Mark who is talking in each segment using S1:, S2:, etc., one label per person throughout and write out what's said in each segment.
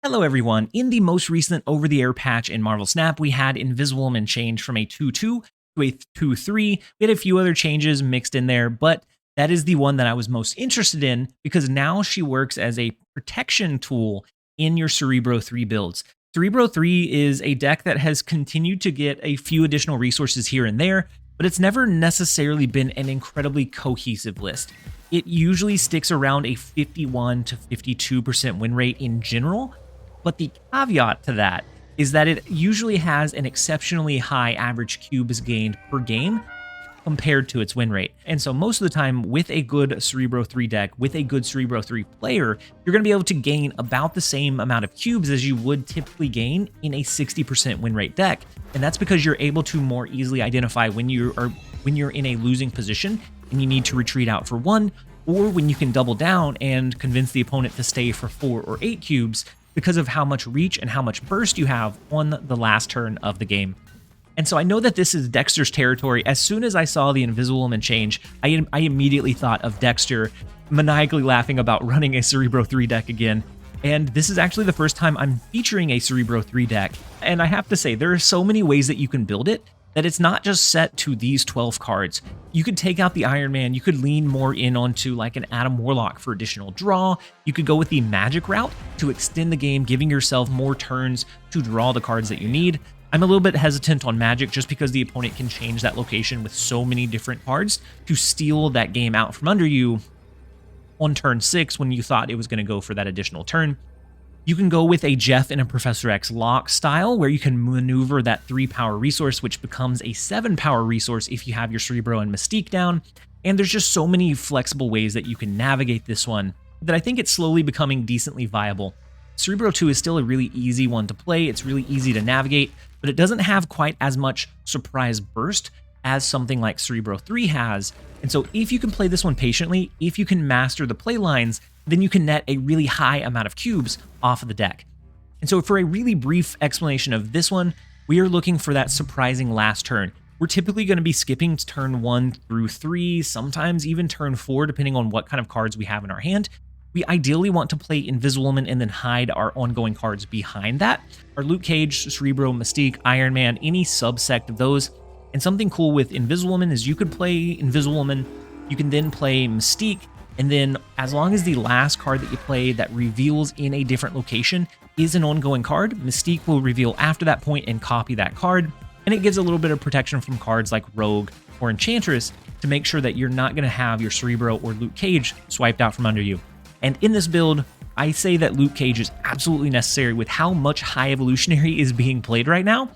S1: Hello everyone, in the most recent over-the-air patch in Marvel Snap, we had Invisible Woman change from a 2-2 to a 2-3. We had a few other changes mixed in there, but that is the one that I was most interested in because now she works as a protection tool in your Cerebro 3 builds. Cerebro 3 is a deck that has continued to get a few additional resources here and there, but it's never necessarily been an incredibly cohesive list. It usually sticks around a 51 to 52% win rate in general, but the caveat to that is that it usually has an exceptionally high average cubes gained per game compared to its win rate. And so most of the time with a good Cerebro 3 deck, with a good Cerebro 3 player, you're going to be able to gain about the same amount of cubes as you would typically gain in a 60% win rate deck. And that's because you're able to more easily identify when you're in a losing position and you need to retreat out for 1, or when you can double down and convince the opponent to stay for 4 or 8 cubes because of how much reach and how much burst you have on the last turn of the game. And so I know that this is Dexter's territory. As soon as I saw the Invisible Woman change, I immediately thought of Dexter maniacally laughing about running a Cerebro 3 deck again. And this is actually the first time I'm featuring a Cerebro 3 deck. And I have to say, there are so many ways that you can build it that it's not just set to these 12 cards. You could take out the Iron Man, you could lean more in onto like an Adam Warlock for additional draw, you could go with the Magic route to extend the game, giving yourself more turns to draw the cards that you need. I'm a little bit hesitant on Magic just because the opponent can change that location with so many different cards to steal that game out from under you on turn 6 when you thought it was going to go for that additional turn. You can go with a Jeff and a Professor X lock style where you can maneuver that 3 power resource, which becomes a 7 power resource if you have your Cerebro and Mystique down. And there's just so many flexible ways that you can navigate this one that I think it's slowly becoming decently viable. Cerebro 2 is still a really easy one to play. It's really easy to navigate, but it doesn't have quite as much surprise burst as something like Cerebro 3 has. And so if you can play this one patiently, if you can master the play lines, then you can net a really high amount of cubes off of the deck. And so for a really brief explanation of this one, we are looking for that surprising last turn. We're typically going to be skipping turn 1 through 3, sometimes even turn 4, depending on what kind of cards we have in our hand. We ideally want to play Invisible Woman and then hide our ongoing cards behind that. Our Luke Cage, Cerebro, Mystique, Iron Man, any subsect of those. And something cool with Invisible Woman is you could play Invisible Woman, you can then play Mystique, and then as long as the last card that you play that reveals in a different location is an ongoing card, Mystique will reveal after that point and copy that card. And it gives a little bit of protection from cards like Rogue or Enchantress to make sure that you're not going to have your Cerebro or Luke Cage swiped out from under you. And in this build, I say that Luke Cage is absolutely necessary with how much High Evolutionary is being played right now.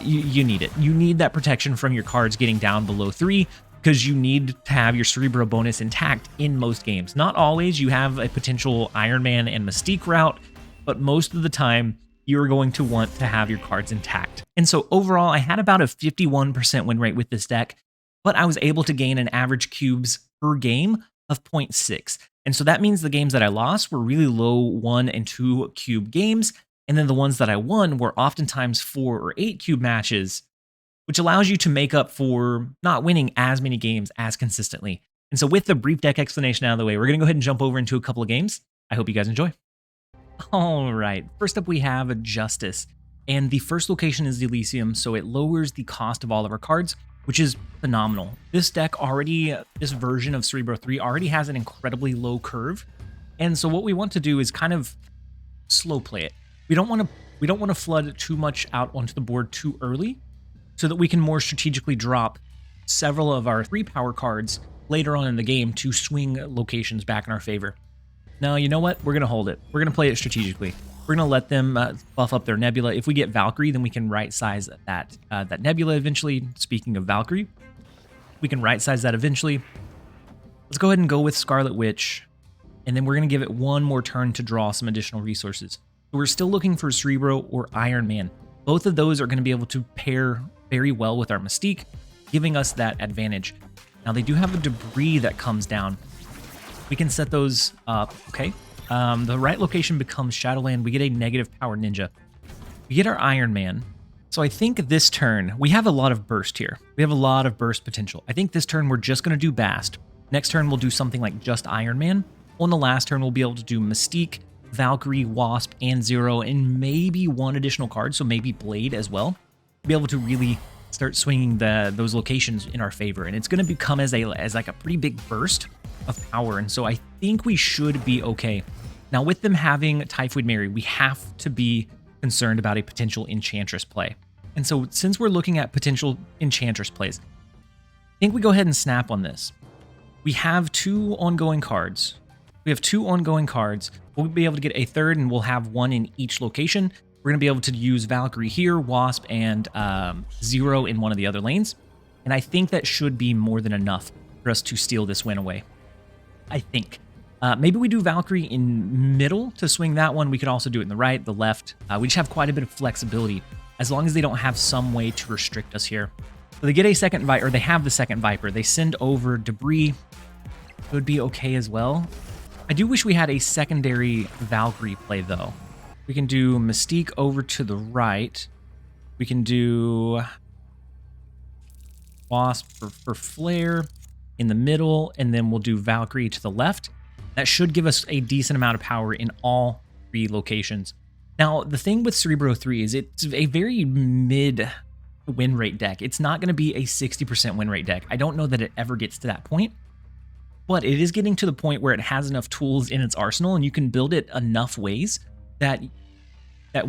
S1: You need it. You need that protection from your cards getting down below 3 because you need to have your Cerebro bonus intact in most games. Not always. You have a potential Iron Man and Mystique route, but most of the time, you're going to want to have your cards intact. And so overall, I had about a 51% win rate with this deck, but I was able to gain an average cubes per game of 0.6. And so that means the games that I lost were really low 1 and 2 cube games, and then the ones that I won were oftentimes 4 or 8 cube matches, which allows you to make up for not winning as many games as consistently. And so with the brief deck explanation out of the way, we're going to go ahead and jump over into a couple of games. I hope you guys enjoy. All right, first up we have Justice, and the first location is the Elysium, so it lowers the cost of all of our cards, which is phenomenal. This deck already, this version of Cerebro 3 already has an incredibly low curve, and so what we want to do is kind of slow play it. We don't want to flood too much out onto the board too early, so that we can more strategically drop several of our 3 power cards later on in the game to swing locations back in our favor. Now, you know what? We're going to hold it. We're going to play it strategically. We're going to let them buff up their Nebula. If we get Valkyrie, then we can right-size that Nebula eventually. Speaking of Valkyrie, we can right-size that eventually. Let's go ahead and go with Scarlet Witch, and then we're going to give it one more turn to draw some additional resources. So we're still looking for Cerebro or Iron Man. Both of those are going to be able to pair very well with our Mystique, giving us that advantage. Now, they do have a debris that comes down. We can set those up, okay? The right location becomes Shadowland. We get a negative power ninja. We get our Iron Man. So I think this turn, we have a lot of burst here. We have a lot of burst potential. I think this turn we're just going to do Bast. Next turn we'll do something like just Iron Man. On the last turn we'll be able to do Mystique Valkyrie, Wasp, and Zero, and maybe one additional card, so maybe Blade as well, to be able to really start swinging those locations in our favor. And it's going to become as like a pretty big burst of power, and so I think we should be okay. Now, with them having Typhoid Mary, we have to be concerned about a potential Enchantress play. And so since we're looking at potential Enchantress plays, I think we go ahead and snap on this. We have 2 ongoing cards. We'll be able to get a third, and we'll have 1 in each location. We're going to be able to use Valkyrie here, Wasp, and Zero in one of the other lanes. And I think that should be more than enough for us to steal this win away. I think. Maybe we do Valkyrie in middle to swing that one. We could also do it in the right, the left. We just have quite a bit of flexibility as long as they don't have some way to restrict us here. So they get a second Viper, or they have the second Viper. They send over Debris. Would be okay as well. I do wish we had a secondary Valkyrie play though. We can do Mystique over to the right. We can do Wasp for Flare in the middle, and then we'll do Valkyrie to the left. That should give us a decent amount of power in all 3 locations. Now, the thing with Cerebro 3 is it's a very mid win rate deck. It's not going to be a 60% win rate deck. I don't know that it ever gets to that point, but it is getting to the point where it has enough tools in its arsenal, and you can build it enough ways that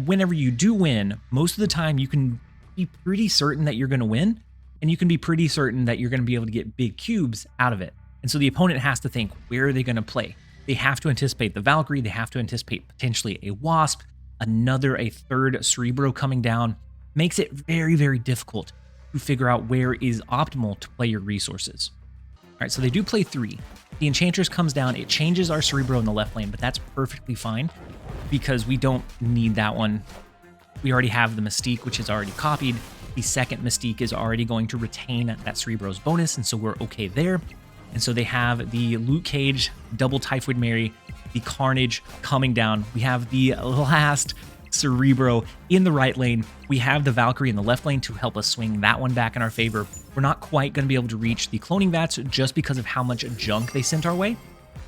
S1: whenever you do win, most of the time you can be pretty certain that you're going to win, and you can be pretty certain that you're going to be able to get big cubes out of it. And so the opponent has to think, where are they going to play? They have to anticipate the Valkyrie. They have to anticipate potentially a Wasp, a third Cerebro coming down. Makes it very, very difficult to figure out where is optimal to play your resources. All right, so they do play 3. The Enchantress comes down. It changes our Cerebro in the left lane, but that's perfectly fine because we don't need that one. We already have the Mystique, which is already copied. The second Mystique is already going to retain that Cerebro's bonus, and so we're okay there. And so they have the Luke Cage, double Typhoid Mary, the Carnage coming down. We have the last Cerebro in the right lane. We have the Valkyrie in the left lane to help us swing that one back in our favor. We're not quite going to be able to reach the cloning vats just because of how much junk they sent our way,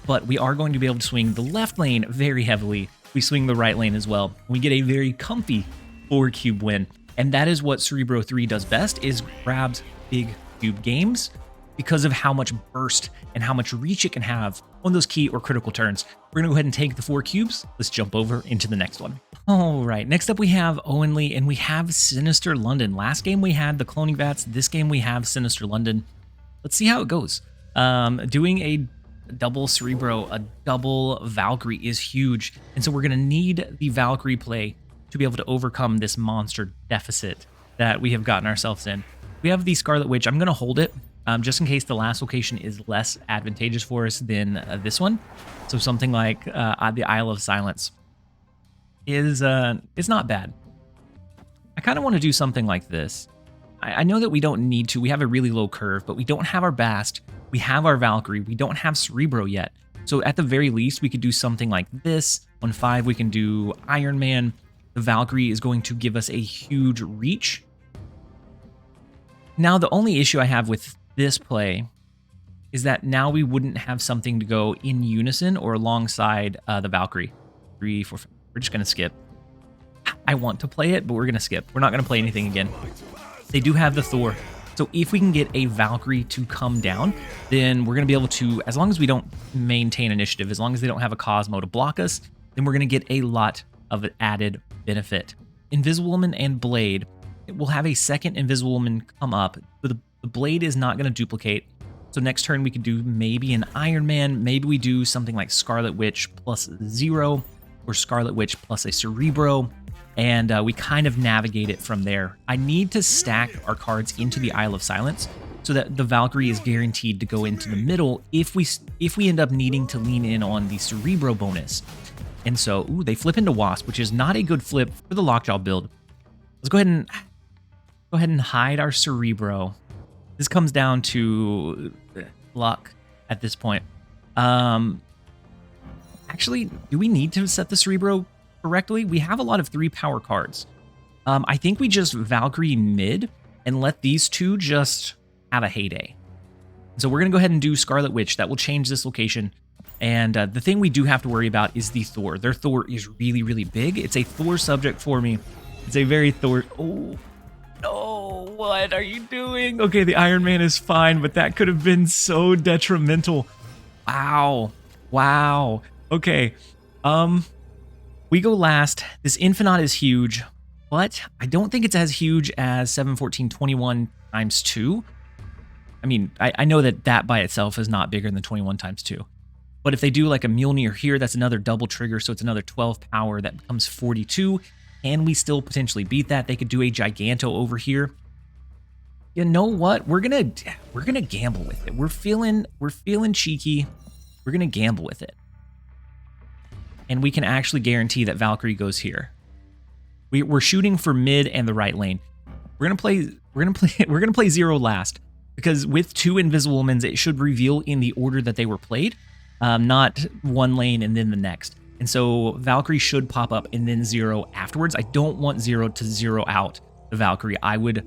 S1: but we are going to be able to swing the left lane very heavily. We swing the right lane as well. We get a very comfy 4-cube win. And that is what Cerebro 3 does best, is grabs big cube games because of how much burst and how much reach it can have on those key or critical turns. We're going to go ahead and take the 4 cubes. Let's jump over into the next one. All right, next up we have Owen Lee, and we have Sinister London. Last game we had the cloning vats. This game we have Sinister London. Let's see how it goes. Doing a double Cerebro, a double Valkyrie is huge. And so we're going to need the Valkyrie play to be able to overcome this monster deficit that we have gotten ourselves in. We have the Scarlet Witch. I'm going to hold it just in case the last location is less advantageous for us than this one. So something like the Isle of Silence is not bad. I kind of want to do something like this. I know that we don't need to. We have a really low curve, but we don't have our Bast. We have our Valkyrie. We don't have Cerebro yet. So at the very least, we could do something like this. On 5, we can do Iron Man. The Valkyrie is going to give us a huge reach. Now, the only issue I have with this play is that now we wouldn't have something to go in unison or alongside the Valkyrie. 3, 4, 5. We're just going to skip. I want to play it, but we're going to skip. We're not going to play anything again. They do have the Thor. So if we can get a Valkyrie to come down, then we're going to be able to, as long as we don't maintain initiative, as long as they don't have a Cosmo to block us, then we're going to get a lot of added benefit. Invisible Woman and Blade, we'll have a second Invisible Woman come up, but the Blade is not going to duplicate. So next turn we could do maybe an Iron Man, maybe we do something like Scarlet Witch plus 0, or Scarlet Witch plus a Cerebro, and we kind of navigate it from there. I need to stack our cards into the Isle of Silence so that the Valkyrie is guaranteed to go into the middle if we end up needing to lean in on the Cerebro bonus. And so, they flip into Wasp, which is not a good flip for the Lockjaw build. Let's go ahead and hide our Cerebro. This comes down to luck at this point. Actually, do we need to set the Cerebro correctly? We have a lot of 3 power cards. I think we just Valkyrie mid and let these 2 just have a heyday. So we're going to go ahead and do Scarlet Witch. That will change this location. And the thing we do have to worry about is the Thor. Their Thor is really, really big. It's a Thor subject for me. It's a very Thor... Oh, no. What are you doing? Okay, the Iron Man is fine, but that could have been so detrimental. Wow. Wow. Okay. We go last. This Infinite is huge, but I don't think it's as huge as 71421 times 2. I mean, I know that by itself is not bigger than 21 times 2. But if they do like a Mjolnir here, that's another double trigger, so it's another 12 power. That becomes 42. Can we still potentially beat that? They could do a Giganto over here. You know what? We're gonna gamble with it. We're feeling cheeky. We're gonna gamble with it. And we can actually guarantee that Valkyrie goes here. We're shooting for mid and the right lane. We're gonna play 0 last, because with 2 Invisible Womans, it should reveal in the order that they were played, not one lane and then the next. And so Valkyrie should pop up and then 0 afterwards. I don't want 0 to 0 out the Valkyrie. I would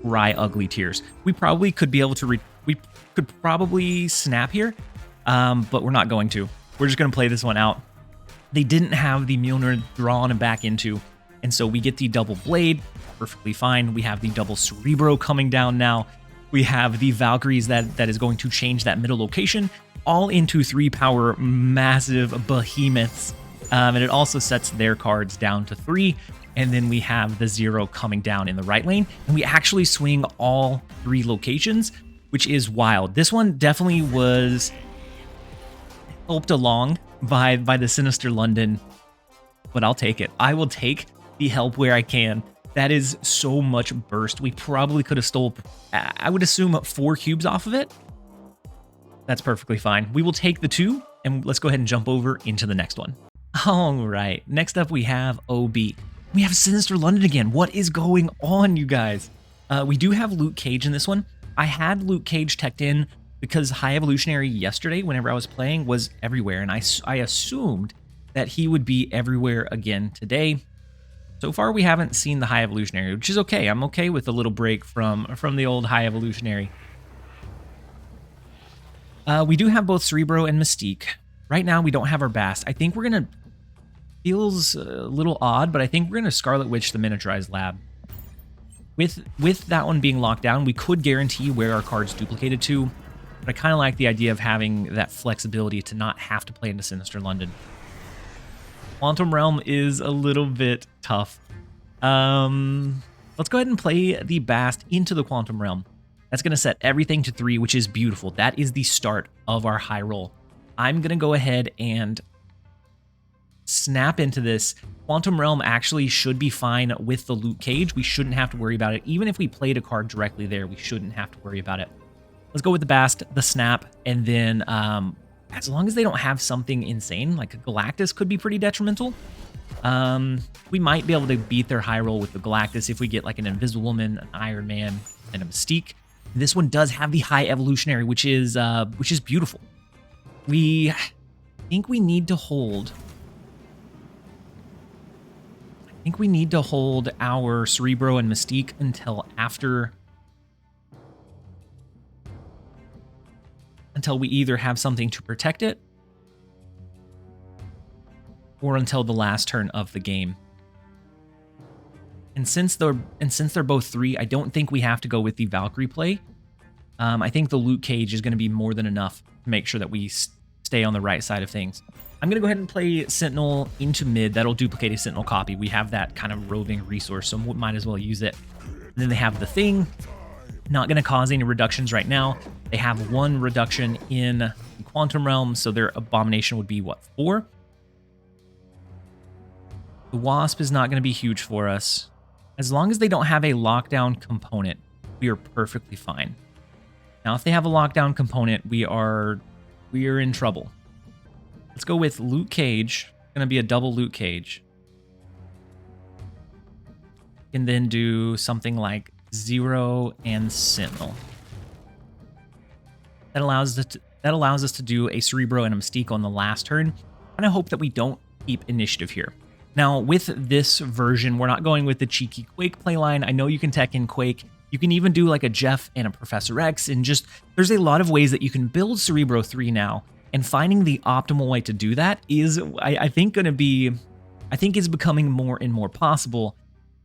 S1: cry ugly tears. We probably could be able to we could probably snap here, but we're not going to. We're just gonna play this one out. They didn't have the Mjolnir drawn and back into, and so we get the double blade, perfectly fine. We have the double Cerebro coming down now. We have the Valkyries that is going to change that middle location, all into 3 power massive behemoths. And it also sets their cards down to 3. And then we have the 0 coming down in the right lane. And we actually swing all 3 locations, which is wild. This one definitely was helped along by the Sinister London, but I'll take it. I will take the help where I can. That is so much burst. We probably could have stole, I would assume, 4 cubes off of it. That's perfectly fine. We will take the 2, and let's go ahead and jump over into the next one. All right, next up we have OB. We have Sinister London again. What is going on, you guys? We do have Luke Cage in this one. I had Luke Cage teched in because High Evolutionary yesterday, whenever I was playing, was everywhere, and I assumed that he would be everywhere again today. So far, we haven't seen the High Evolutionary, which is okay. I'm okay with a little break from the old High Evolutionary. We do have both Cerebro and Mystique. Right now, we don't have our Bast. I think we're going to... Feels a little odd, but I think we're going to Scarlet Witch the Miniaturized Lab. With that one being locked down, we could guarantee where our card's duplicated to, but I kind of like the idea of having that flexibility to not have to play into Sinister London. Quantum Realm is a little bit tough. Let's go ahead and play the Bast into the Quantum Realm. That's going to set everything to 3, which is beautiful. That is the start of our high roll. I'm going to go ahead and snap into this. Quantum Realm actually should be fine with the Luke Cage. We shouldn't have to worry about it. Even if we played a card directly there, we shouldn't have to worry about it. Let's go with the Bast, the Snap, and then as long as they don't have something insane, like a Galactus could be pretty detrimental. We might be able to beat their high roll with the Galactus if we get like an Invisible Woman, an Iron Man, and a Mystique. This one does have the High Evolutionary, which is beautiful. I think we need to hold. I think we need to hold our Cerebro and Mystique until we either have something to protect it or until the last turn of the game. And since they're both 3, I don't think we have to go with the Valkyrie play. I think the Luke Cage is going to be more than enough to make sure that we stay on the right side of things. I'm going to go ahead and play Sentinel into mid. That'll duplicate a Sentinel copy. We have that kind of roving resource, so we might as well use it. And then they have the Thing. Not going to cause any reductions right now. They have 1 reduction in the Quantum Realm, so their Abomination would be, what, 4? The Wasp is not going to be huge for us. As long as they don't have a lockdown component, we are perfectly fine. Now, if they have a lockdown component, we are in trouble. Let's go with Luke Cage. It's going to be a double Luke Cage. And then do something like 0 and Sentinel. That allows us to do a Cerebro and a Mystique on the last turn. And I hope that we don't keep initiative here. Now, with this version, we're not going with the cheeky Quake playline. I know you can tech in Quake. You can even do like a Jeff and a Professor X, and just there's a lot of ways that you can build Cerebro 3 now And finding the optimal way to do that is, I think, is becoming more and more possible.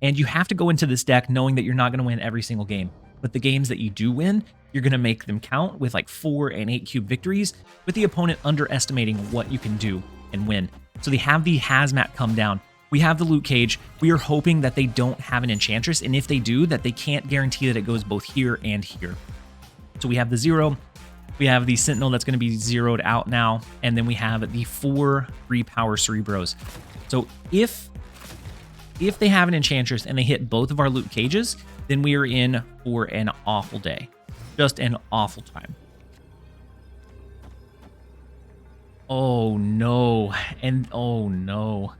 S1: And you have to go into this deck knowing that you're not going to win every single game. But the games that you do win, you're going to make them count with like 4 and 8 cube victories, with the opponent underestimating what you can do and win. So they have the Hazmat come down. We have the Loot Cage. We are hoping that they don't have an Enchantress, and if they do, that they can't guarantee that it goes both here and here. So we have the 0. We have the Sentinel that's going to be zeroed out now, and then we have the 4 3-power Cerebros. So if they have an Enchantress and they hit both of our Loot Cages, then we are in for an awful day. Just an awful time. Oh no, and oh no.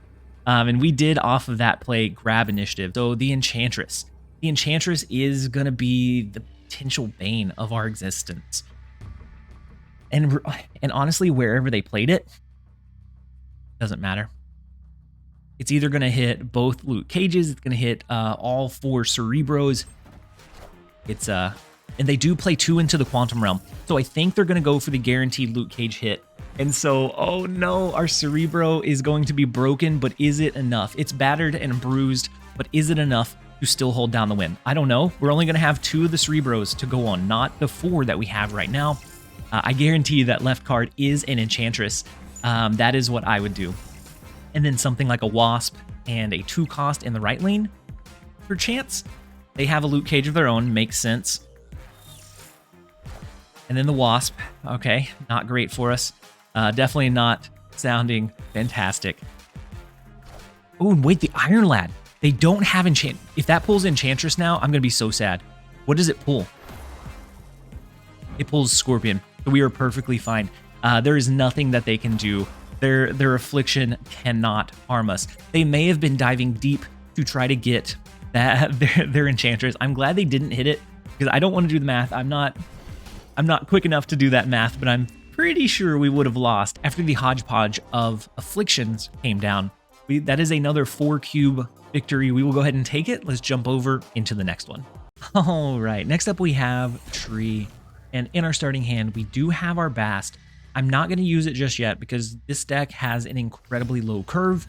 S1: And we did off of that play grab initiative. So the Enchantress. The Enchantress is going to be the potential bane of our existence. And honestly, wherever they played it, doesn't matter. It's either going to hit both Loot Cages, it's going to hit all 4 Cerebros. It's and they do play 2 into the Quantum Realm. So I think they're going to go for the guaranteed Loot Cage hit. And so, oh no, our Cerebro is going to be broken, but is it enough? It's battered and bruised, but is it enough to still hold down the win? I don't know. We're only going to have 2 of the Cerebros to go on, not the 4 that we have right now. I guarantee that left card is an Enchantress. That is what I would do. And then something like a Wasp and a 2 cost in the right lane, per chance. They have a Loot Cage of their own, makes sense. And then the Wasp, okay, not great for us. Definitely not sounding fantastic. Oh, and wait, the Iron Lad. They don't have enchant. If that pulls Enchantress now, I'm going to be so sad. What does it pull? It pulls Scorpion. So we are perfectly fine. There is nothing that they can do. Their affliction cannot harm us. They may have been diving deep to try to get their Enchantress. I'm glad they didn't hit it, because I don't want to do the math. I'm not quick enough to do that math, but I'm pretty sure we would have lost after the hodgepodge of afflictions came down. That is another 4 cube victory. We will go ahead and take it. Let's jump over into the next one. All right, next up we have Tree. And in our starting hand, we do have our Bast. I'm not going to use it just yet because this deck has an incredibly low curve,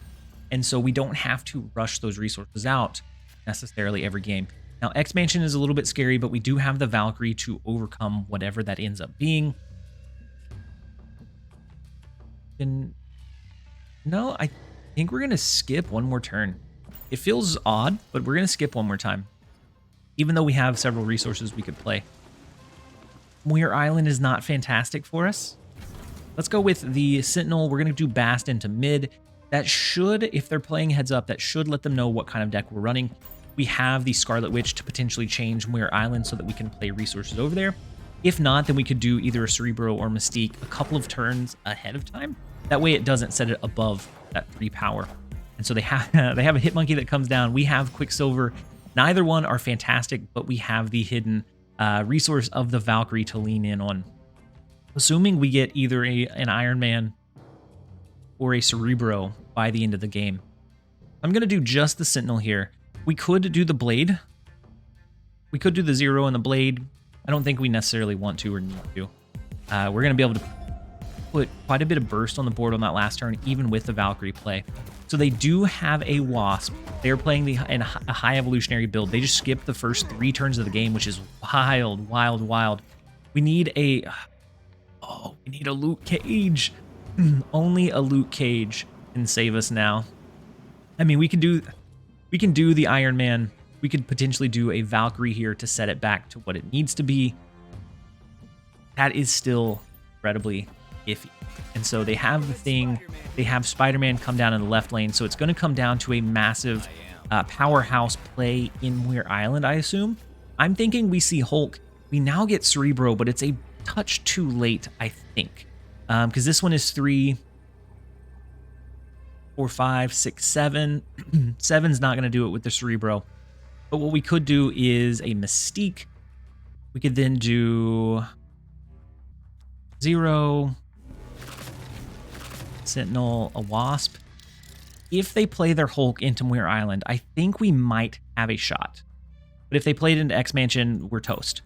S1: and so we don't have to rush those resources out necessarily every game. Now, Expansion is a little bit scary, but we do have the Valkyrie to overcome whatever that ends up being. And no, I think we're going to skip one more turn. It feels odd, but we're going to skip one more time, even though we have several resources we could play. Muir Island is not fantastic for us. Let's go with the Sentinel. We're going to do Bast into mid. That should, if they're playing heads up, that should let them know what kind of deck we're running. We have the Scarlet Witch to potentially change Muir Island so that we can play resources over there. If not, then we could do either a Cerebro or Mystique a couple of turns ahead of time. That way it doesn't set it above that 3 power. And so they have a Hitmonkey that comes down. We have Quicksilver. Neither one are fantastic, but we have the hidden resource of the Valkyrie to lean in on. Assuming we get either an Iron Man or a Cerebro by the end of the game. I'm going to do just the Sentinel here. We could do the Blade. We could do the 0 and the Blade. I don't think we necessarily want to or need to. We're going to be able to put quite a bit of burst on the board on that last turn, even with the Valkyrie play. So they do have a Wasp. They're playing a high evolutionary build. They just skipped the first 3 turns of the game, which is wild, wild, wild. We need a Loot Cage. Only a Loot Cage can save us now. I mean, we can do the Iron Man. We could potentially do a Valkyrie here to set it back to what it needs to be. That is still incredibly iffy. And so they have the thing. They have Spider-Man come down in the left lane. So it's going to come down to a massive powerhouse play in Muir Island, I assume. I'm thinking we see Hulk. We now get Cerebro, but it's a touch too late, I think. Because this one is 3, 4, 5, 6, 7. 7's not going to do it with the Cerebro. But what we could do is a Mystique. We could then do 0, Sentinel, a Wasp. If they play their Hulk into Muir Island, I think we might have a shot. But if they play it into X-Mansion, we're toast.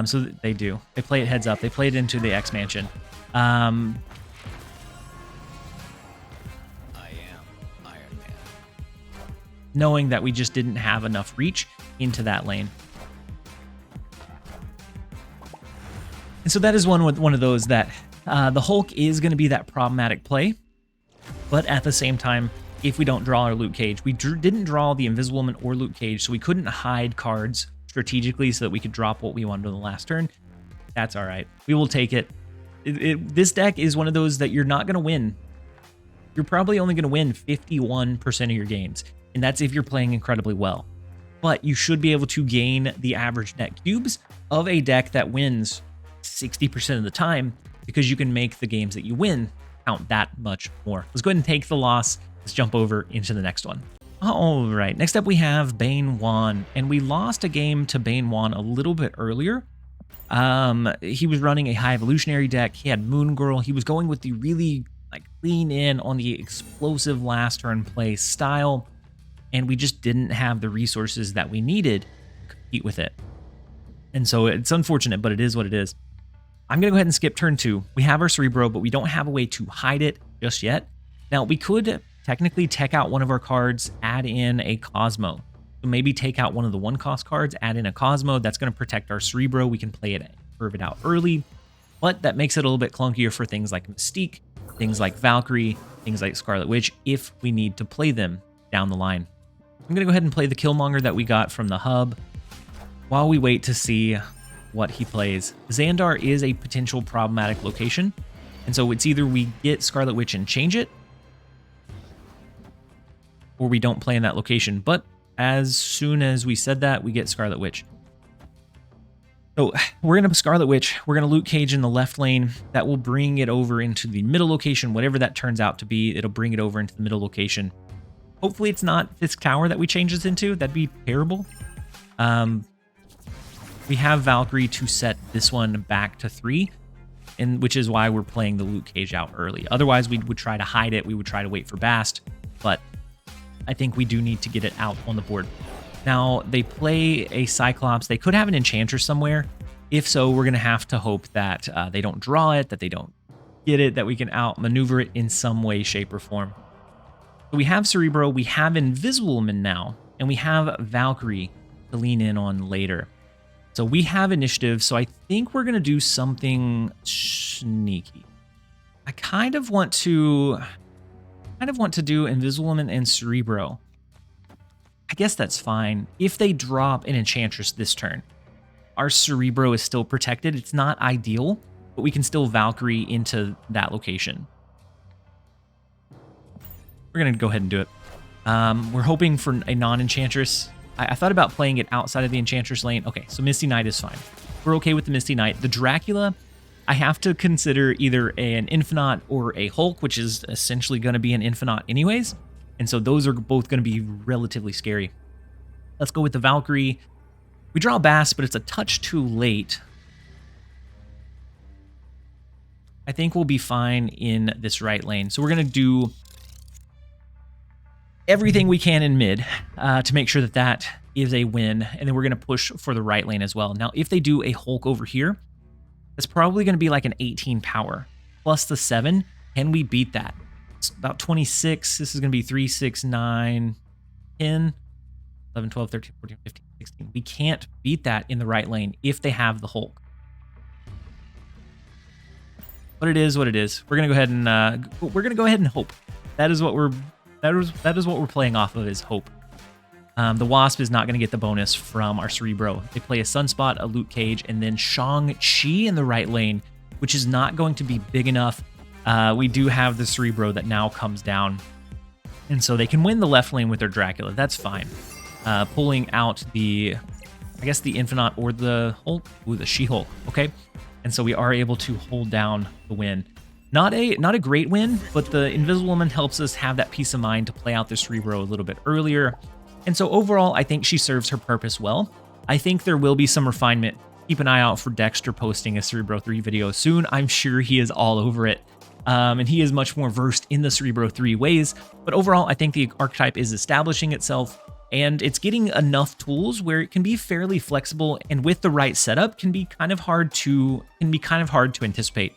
S1: So they do. They play it heads up. They play it into the X-Mansion. knowing that we just didn't have enough reach into that lane. And so that is one of those that the Hulk is going to be that problematic play, but at the same time, if we don't draw our Luke Cage, we didn't draw the Invisible Woman or Luke Cage, so we couldn't hide cards strategically so that we could drop what we wanted on the last turn. That's all right. We will take it. This deck is one of those that you're not going to win. You're probably only going to win 51% of your games, and that's if you're playing incredibly well. But you should be able to gain the average net cubes of a deck that wins 60% of the time, because you can make the games that you win count that much more. Let's go ahead and take the loss. Let's jump over into the next one. All right, next up we have Bane Wan, and we lost a game to Bane Wan a little bit earlier. He was running a high evolutionary deck. He had Moon Girl. He was going with the really lean in on the explosive last turn play style, and we just didn't have the resources that we needed to compete with it. And so it's unfortunate, but it is what it is. I'm going to go ahead and skip turn 2. We have our Cerebro, but we don't have a way to hide it just yet. Now, we could technically tech out one of our cards, add in a Cosmo. So maybe take out one of the 1-cost cards, add in a Cosmo. That's going to protect our Cerebro. We can play it, curve it out early, but that makes it a little bit clunkier for things like Mystique, things like Valkyrie, things like Scarlet Witch, if we need to play them down the line. I'm going to go ahead and play the Killmonger that we got from the hub while we wait to see what he plays. Xandar is a potential problematic location, and so it's either we get Scarlet Witch and change it, or we don't play in that location. But as soon as we said that, we get Scarlet Witch. So we're going to Scarlet Witch. We're going to Luke Cage in the left lane. That will bring it over into the middle location, whatever that turns out to be. It'll bring it over into the middle location. Hopefully it's not Fisk Tower that we change this into. That'd be terrible. We have Valkyrie to set this one back to 3, and which is why we're playing the Luke Cage out early. Otherwise, we would try to hide it. We would try to wait for Bast, but I think we do need to get it out on the board. Now, they play a Cyclops. They could have an Enchantress somewhere. If so, we're going to have to hope that they don't draw it, that they don't get it, that we can outmaneuver it in some way, shape, or form. So we have Cerebro, we have Invisible Woman now, and we have Valkyrie to lean in on later. So we have initiative, so I think we're going to do something sneaky. I kind of want to do Invisible Woman and Cerebro. I guess that's fine. If they drop an Enchantress this turn, our Cerebro is still protected. It's not ideal, but we can still Valkyrie into that location. We're going to go ahead and do it. We're hoping for a non-Enchantress. I thought about playing it outside of the Enchantress lane. Okay, so Misty Knight is fine. We're okay with the Misty Knight. The Dracula, I have to consider either an Infinite or a Hulk, which is essentially going to be an Infinite anyways. And so those are both going to be relatively scary. Let's go with the Valkyrie. We draw Bast, but it's a touch too late. I think we'll be fine in this right lane. So we're going to do everything we can in mid to make sure that that is a win. And then we're going to push for the right lane as well. Now, if they do a Hulk over here, that's probably going to be like an 18 power plus the 7. Can we beat that? It's about 26. This is going to be 3, 6, 9, 10, 11, 12, 13, 14, 15, 16. We can't beat that in the right lane if they have the Hulk. But it is what it is. We're going to go ahead and hope. That is what we're playing off of, is hope. The Wasp is not going to get the bonus from our Cerebro. They play a Sunspot, a Luke Cage, and then Shang-Chi in the right lane, which is not going to be big enough. We do have the Cerebro that now comes down, and so they can win the left lane with their Dracula. That's fine. Pulling out the Infinite or the Hulk. Ooh, the She-Hulk. Okay, and so we are able to hold down the win. Not a great win, but the Invisible Woman helps us have that peace of mind to play out the Cerebro a little bit earlier. And so overall, I think she serves her purpose well. I think there will be some refinement. Keep an eye out for Dexter posting a Cerebro 3 video soon. I'm sure he is all over it. And he is much more versed in the Cerebro 3 ways. But overall, I think the archetype is establishing itself, and it's getting enough tools where it can be fairly flexible, and with the right setup can be kind of hard to anticipate.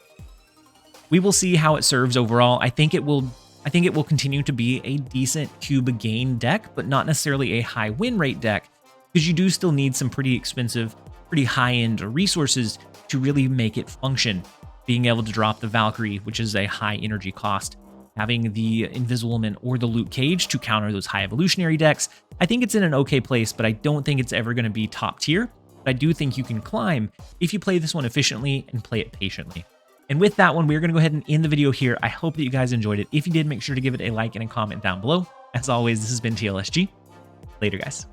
S1: We will see how it serves overall. I think it will I think it will continue to be a decent cube gain deck, but not necessarily a high win rate deck, because you do still need some pretty expensive, pretty high-end resources to really make it function. Being able to drop the Valkyrie, which is a high energy cost, having the Invisible Woman or the Luke Cage to counter those high evolutionary decks, I think it's in an okay place, but I don't think it's ever going to be top tier. But I do think you can climb if you play this one efficiently and play it patiently. And with that one, we're going to go ahead and end the video here. I hope that you guys enjoyed it. If you did, make sure to give it a like and a comment down below. As always, this has been TLSG. Later, guys.